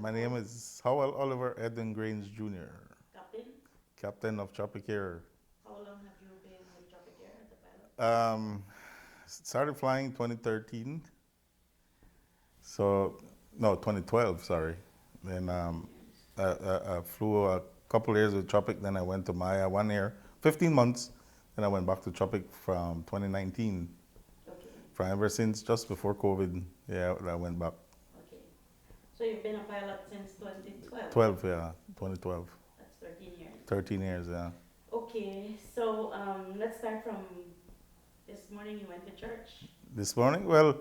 My name is Howell Oliver Edwin Grange Jr., Captain, captain of Tropic Air. how long have you been with Tropic Air as a pilot? Um, Started flying 2013, so no, 2012, sorry. Then 13 years. I flew a couple years with Tropic, then I went to Maya 1 year, 15 months, then I went back to Tropic from 2019. Okay, From ever since, just before COVID, yeah, I went back. okay. So you've been a pilot since 2012. 12, yeah, 2012. That's 13 years. 13 years, yeah. Okay, so let's start from this morning you went to church. This morning, well,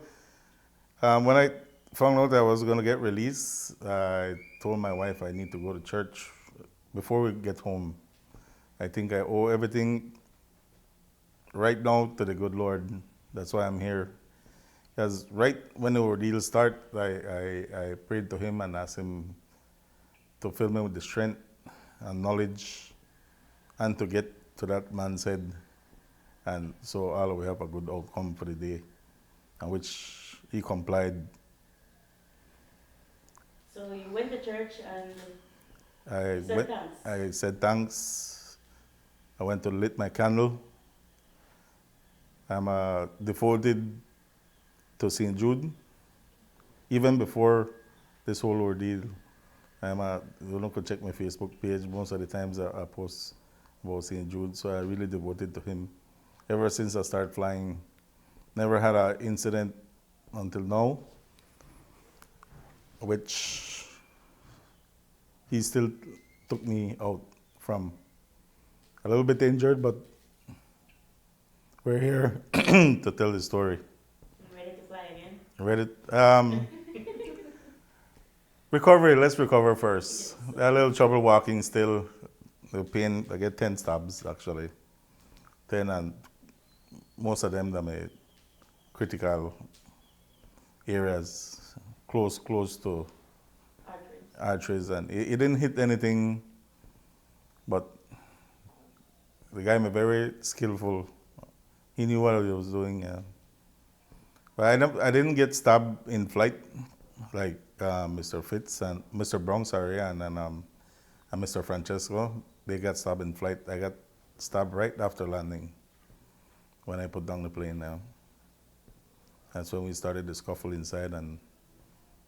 when I found out I was going to get released, I told my wife I need to go to church before we get home. I think I owe everything right now to the good Lord. That's why I'm here. Because right when the ordeal started, I prayed to Him and asked Him to fill me with the strength and knowledge and to get to that man's head. And so all we have a good outcome for the day, and which He complied. So you went to church and I you said went, thanks. I said thanks. I went to lit my candle. I'm devoted to St. Jude. Even before this whole ordeal, you could check my Facebook page. Most of the times I post about St. Jude, so I really devoted to him. Ever since I started flying, never had an incident until now, which he still took me out from. A little bit injured, but we're here to tell the story. You ready to fly again? Ready? Recovery. Let's recover first. Yes. A little trouble walking still. The pain. I get 10 stabs actually. 10, and most of them are critical areas, close to Arteries. arteries, and it didn't hit anything. But the guy was very skillful. He knew what he was doing. But I didn't get stabbed in flight like Mr. Fitz and Mr. Brown, sorry, and Mr. Francesco. They got stabbed in flight. I got stabbed right after landing when I put down the plane now. That's when we started the scuffle inside, and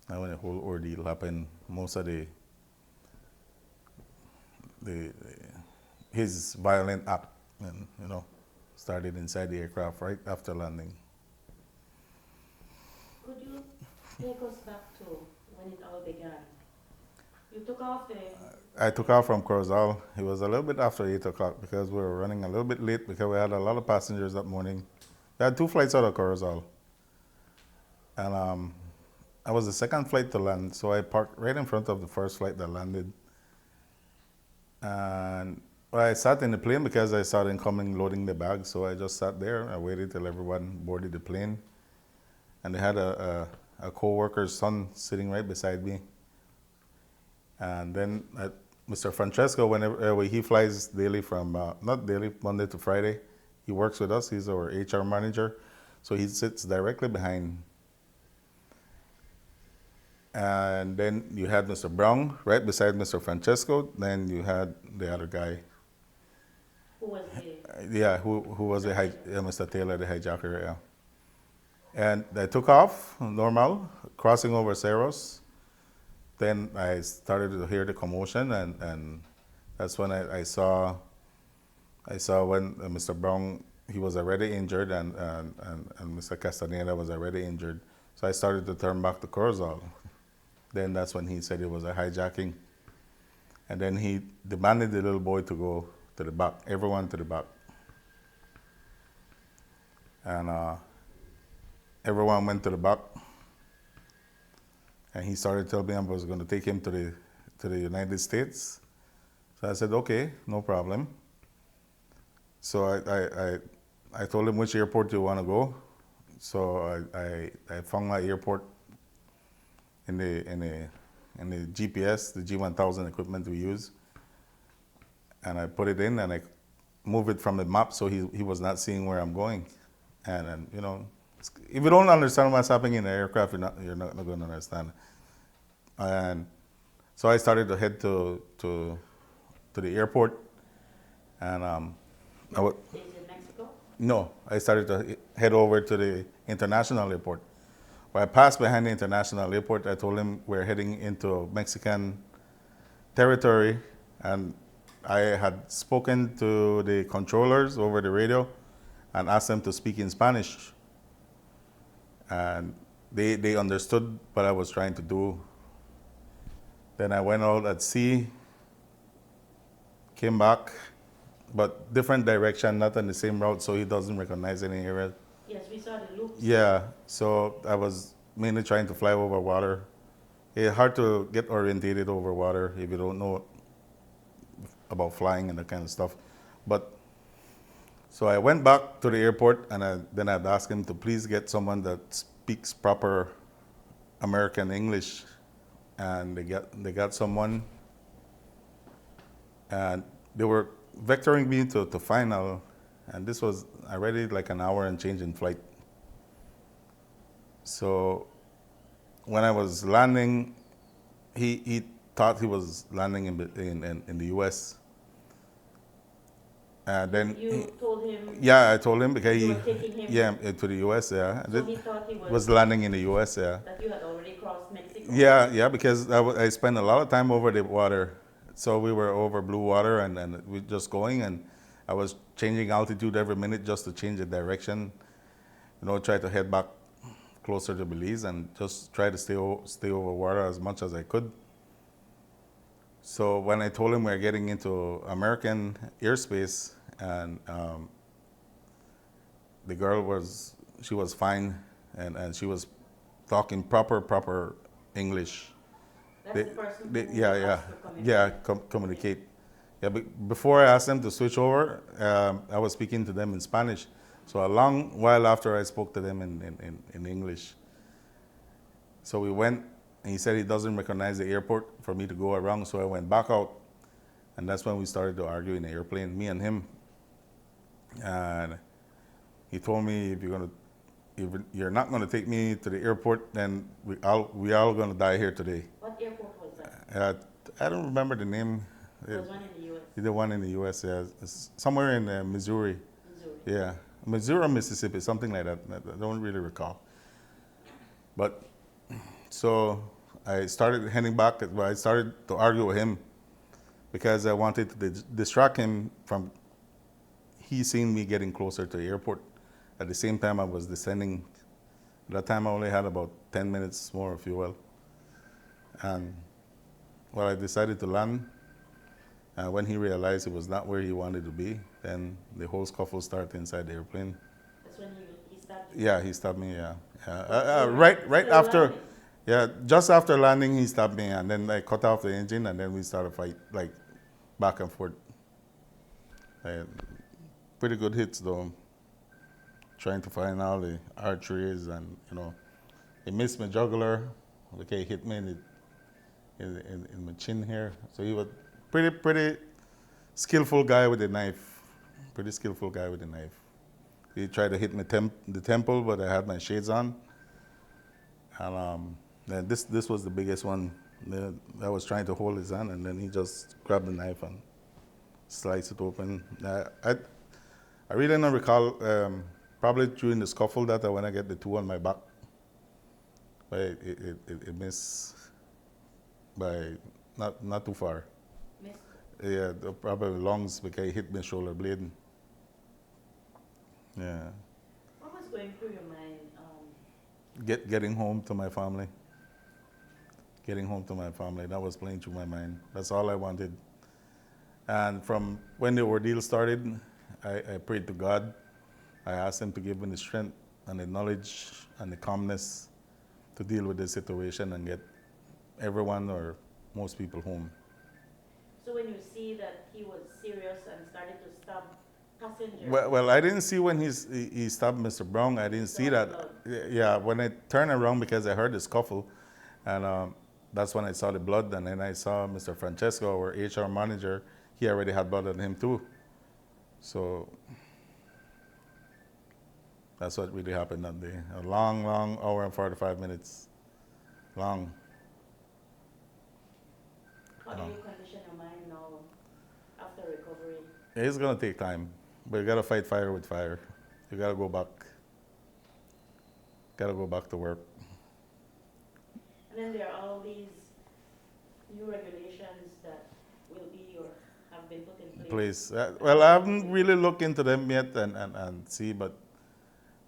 when the whole ordeal happened. Most of the his violent act, and started inside the aircraft right after landing. Could you take us back to when it all began? You took off the. I took off from Corozal. It was a little bit after 8 o'clock because we were running a little bit late because we had a lot of passengers that morning. We had two flights out of Corozal. And I was the second flight to land, so I parked right in front of the first flight that landed. And I sat in the plane because I saw them coming loading the bags, so I just sat there. I waited till everyone boarded the plane. And they had a co-worker's son sitting right beside me. And then Mr. Francesco, whenever he flies daily from, not daily, Monday to Friday, he works with us. He's our HR manager. So he sits directly behind. And then you had Mr. Brown right beside Mr. Francesco. Then you had the other guy. Who was the. Yeah, who was Mr. Taylor, the hijacker, yeah. And I took off, normal, crossing over Cerros. Then I started to hear the commotion, and that's when I saw when Mr. Brown, he was already injured, and Mr. Castaneda was already injured. So I started to turn back to Corozal. Then that's when he said it was a hijacking. And then he demanded the little boy to go to the back, everyone to the back. And everyone went to the back. And he started telling me I was going to take him to the United States. So I said, okay, no problem. So I told him which airport you want to go. So I found my airport in the GPS, the G1000 equipment we use, and I put it in and I moved it from the map so he was not seeing where I'm going. And if you don't understand what's happening in the aircraft, you're not going to understand. And So I started to head to the airport, and Is it Mexico? no, I started to head over to the international airport. When I passed behind the international airport, I told him we're heading into Mexican territory, and I had spoken to the controllers over the radio and asked them to speak in Spanish. And they understood what I was trying to do. Then I went out at sea, came back, but different direction, not on the same route, so he doesn't recognize any area. Yes, we saw the loops. Yeah, so I was mainly trying to fly over water. It's hard to get orientated over water if you don't know about flying and that kind of stuff. But so I went back to the airport, and then I'd asked him to please get someone that speaks proper American English, and they got someone, and they were vectoring me to final, and this was already like an hour and change in flight. So when I was landing, he thought he was landing in the U.S. And then You told him yeah, I told him because you he were taking him, yeah to the U.S. Yeah, so he thought he was landing in the U.S. Yeah. that you had already crossed Mexico. Yeah, because I spent a lot of time over the water. So we were over blue water, and we just going, and I was changing altitude every minute just to change the direction. Try to head back closer to Belize and just try to stay over water as much as I could. So when I told him we're getting into American airspace, and the girl was fine, and she was talking proper English. That's the person who Yeah, has to communicate. yeah, communicate. Yeah, but before I asked them to switch over, I was speaking to them in Spanish. So a long while after, I spoke to them in English. So we went, and he said he doesn't recognize the airport for me to go around. So I went back out, and that's when we started to argue in the airplane, me and him. And he told me, if you're not gonna take me to the airport, then we all gonna die here today. What airport was that? I don't remember the name. There was one in the U.S. The one in the U.S. Yeah, it's somewhere in Missouri. Missouri. Yeah, Missouri or Mississippi, something like that. I don't really recall. But so I started heading back. I started to argue with him because I wanted to distract him from he seeing me getting closer to the airport. At the same time, I was descending. At that time, I only had about 10 minutes more of fuel. And well, I decided to land. When he realized it was not where he wanted to be, then the whole scuffle started inside the airplane. That's when he stopped you. Yeah, he stopped me. Yeah, Still right still after. landing. Yeah, just after landing, he stopped me, and then I cut off the engine, and then we started a fight, like back and forth. Pretty good hits though. Trying to find all the arteries, and he missed my jugular. Okay, he hit me in my chin here. So he was pretty skillful guy with a knife. Pretty skillful guy with a knife. He tried to hit me the temple, but I had my shades on. And then this was the biggest one. I was trying to hold his hand, and then he just grabbed the knife and sliced it open. I really don't recall. Probably during the scuffle that I when I get the two on my back, but it missed by not too far. Missed. Yeah, probably lungs because it hit my shoulder blade. Yeah, What was going through your mind? getting home to my family. Getting home to my family. That was playing through my mind. That's all I wanted. And from when the ordeal started, I prayed to God. I asked him to give me the strength and the knowledge and the calmness to deal with this situation and get everyone or most people home. So when you see that he was serious and started to stop passengers, Well, I didn't see when he stopped Mr. Brown. I didn't see that. Yeah, when I turned around because I heard the scuffle, and that's when I saw the blood. And then I saw Mr. Francesco, our HR manager. He already had blood on him too. So that's what really happened that day. A long hour and 45 minutes. Long. How do you condition your mind now after recovery? It's gonna take time, but you gotta fight fire with fire. You gotta go back to work. And then there are all these new regulations that will be or have been put in place. Please. Well, I haven't really looked into them yet and see, but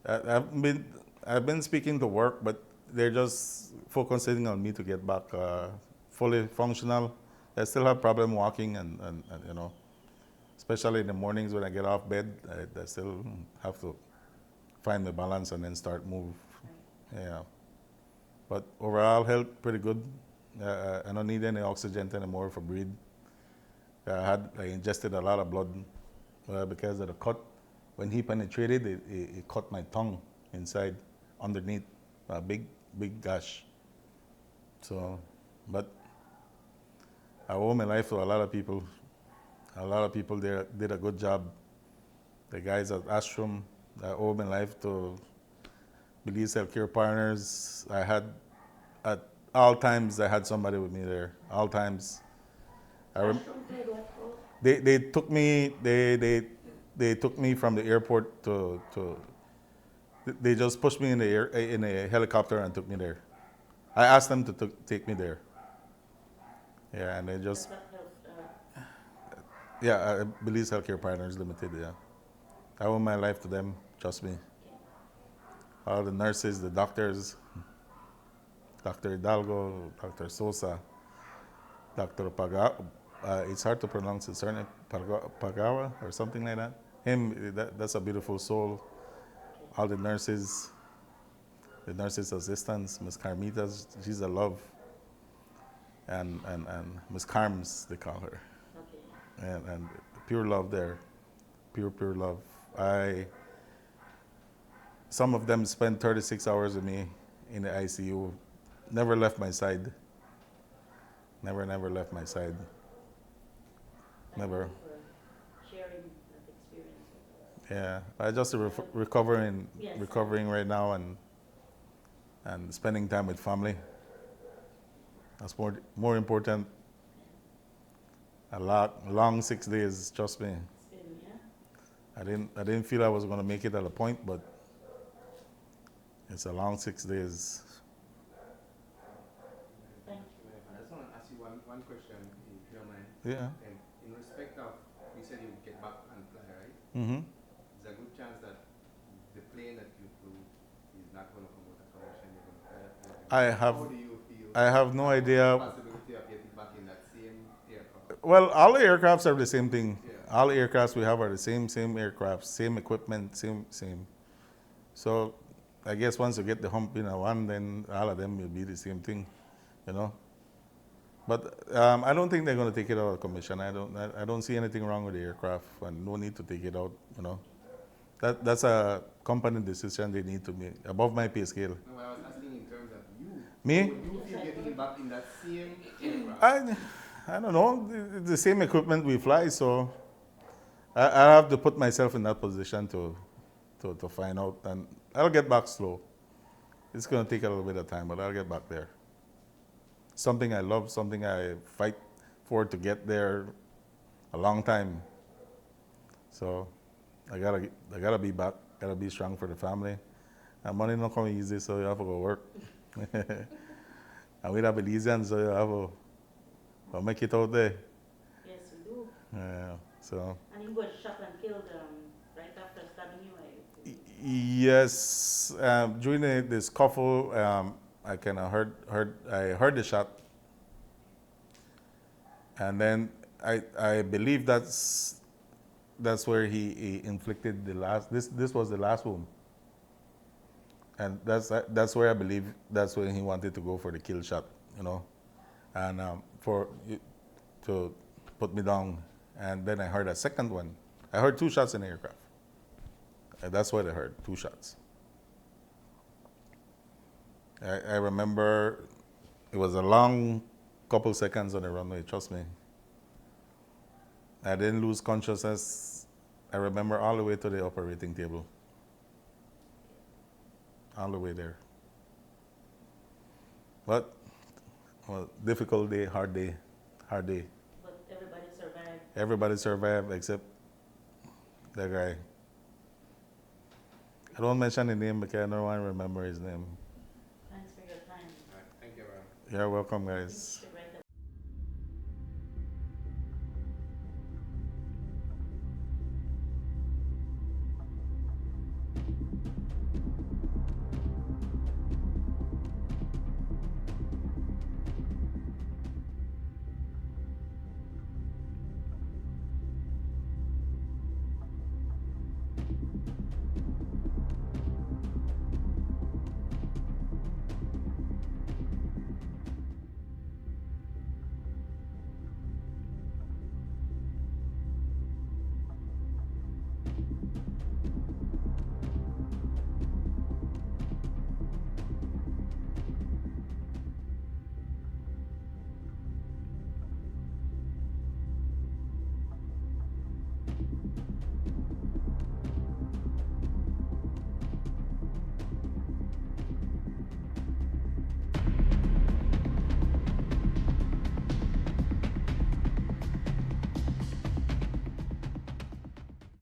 I've been speaking to work, but they're just focusing on me to get back fully functional. I still have problem walking and you know, especially in the mornings when I get off bed, I still have to find the balance and then start move. Right. Yeah. But overall health pretty good. I don't need any oxygen anymore for breathe. I ingested a lot of blood because of the cut. When he penetrated, it cut my tongue inside, underneath, a big gash. So, but I owe my life to a lot of people. A lot of people there did a good job. The guys at Ashram, I owe my life to Belize Healthcare Partners. At all times, I had somebody with me there. All times. Ashram played what role? They took me they took me from the airport to they just pushed me in a helicopter and took me there. I asked them to take me there. Yeah, and they Does just that help? yeah, Belize Healthcare Partners Limited. Yeah, I owe my life to them. Trust me. All the nurses, the doctors, Dr. Hidalgo, Dr. Sosa, Dr. Pagawa. It's hard to pronounce his surname, Pagawa or something like that. That's a beautiful soul. All the nurses assistants, Miss Carmita, she's a love. And Miss Carms, they call her. Okay. And pure love there. Pure love. Some of them spent 36 hours with me in the ICU. Never left my side. Never left my side. Never. Thank you for sharing that experience with us. Yeah, I just recovering Yes. recovering right now and spending time with family. That's more important. Long 6 days. Trust me. It's been, yeah. I didn't feel I was going to make it at a point, but it's a long 6 days. Thank you. I just want to ask you one question, if you don't mind. Yeah. And in respect of, you said you would get back and fly, right? Mm-hmm. There's a good chance that the plane that you flew is not going to come out of commission. You're going to fly that plane. How do you feel? I have no about idea. the possibility of getting back in that same aircraft. Well, all the aircrafts are the same thing. Yeah. All the aircrafts we have are the same aircraft, same equipment, same. So I guess once you get the hump in a one, then all of them will be the same thing, you know. But I don't think they're going to take it out of commission. I don't see anything wrong with the aircraft, and no need to take it out, you know. That's a company decision they need to make above my pay scale. No, I was asking in terms of you. Me? How would you feel getting back in that same aircraft? I don't know. It's the same equipment we fly, so I have to put myself in that position to find out, and I'll get back slow. It's going to take a little bit of time, but I'll get back there. Something I love, something I fight for to get there a long time. So I gotta be back, gotta be strong for the family. And money not come easy, so you have to go work. And we're Belizeans, so you have to make it out there. Yes, we do. Yeah, so. And you got shot and killed right after stabbing you. Yes, during the scuffle, I kind of heard the shot, and then I believe that's where he inflicted the last. This was the last wound, and that's where I believe that's where he wanted to go for the kill shot, you know, and to put me down, and then I heard a second one. I heard 2 shots in the aircraft. That's what I heard, 2 shots. I remember it was a long couple seconds on the runway, trust me. I didn't lose consciousness. I remember all the way to the operating table. All the way there. But, well, difficult day, hard hard day. But everybody survived. Everybody survived except that guy. I don't mention the name because I don't want to remember his name. Thanks for your time. All right, thank you very much. You're welcome, I think you guys. should write a